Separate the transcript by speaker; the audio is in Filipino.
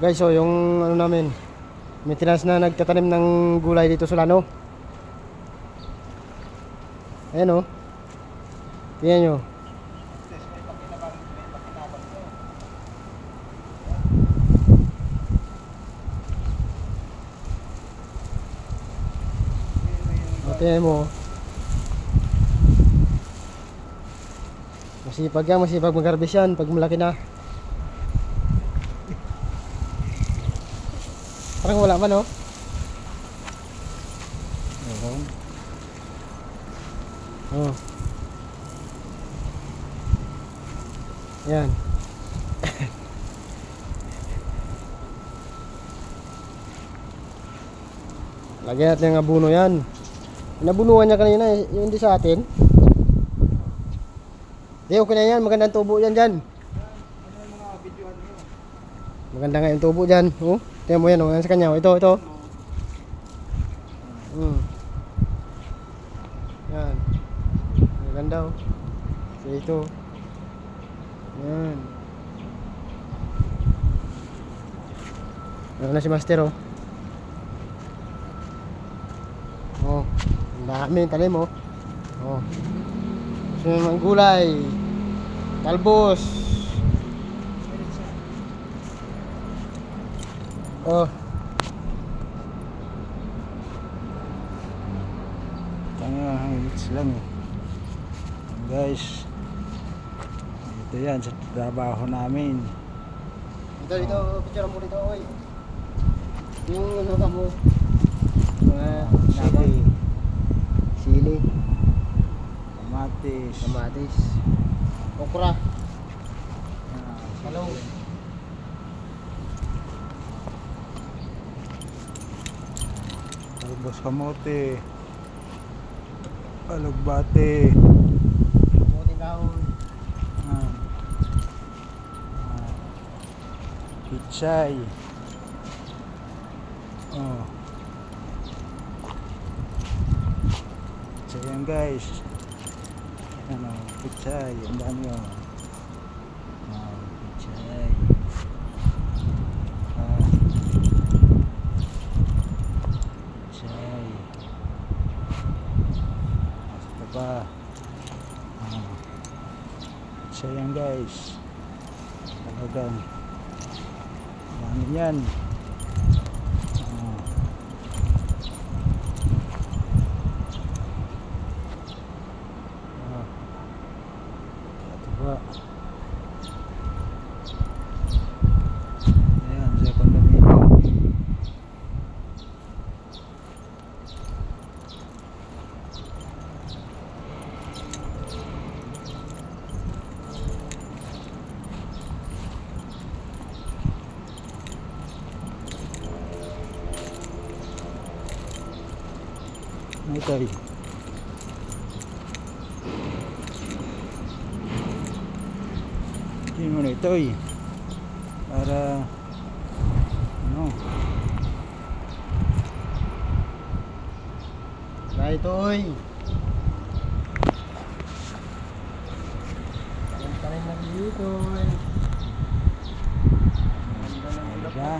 Speaker 1: Guys, so yung ano namin, maintenance na nagtatanim ng gulay dito sa Lano. Ayan o. Tingnan nyo. Tingnan mo. Masipag yan, masipag mag-harvest yan pag malaki na. Parang wala man, oh. Oh. Yan. Lagyan natin ng abono yan. Nabunuhan niya kanina, yung hindi sa atin. Di, okay na yan, magandang tubo yan dyan. Maganda nga yung tubo dyan. Oh, tingnan mo yan, oh, yan sa kanya. Ito. Yan. Maganda, oh. So, ito. Yan. Ano na si Master, oh. Oh, ang dami tanim, oh. Oh. So, yung gulay. Talbos. Oh.
Speaker 2: Tanga, hangits lang eh. Guys, ito yan sa trabaho namin.
Speaker 1: Dito, picture mo dito, oy. Yung ano ka mo.
Speaker 2: Sili,
Speaker 1: Sili.
Speaker 2: kamatis,
Speaker 1: Okra. Hello.
Speaker 2: talbos kamote, alugbate,
Speaker 1: Kamuting kahon.
Speaker 2: pichay. Oh. So yan guys. Ano, pichay, ang dami oh. Pichay. Pichay. Ito pa. Pichay yan guys. Talagang dami yan. Ayan, sa condominium. Okay. Tingnan mo na ito eh. Para ano.
Speaker 1: Right, oy. Tanim na dito, oy.
Speaker 2: Diba?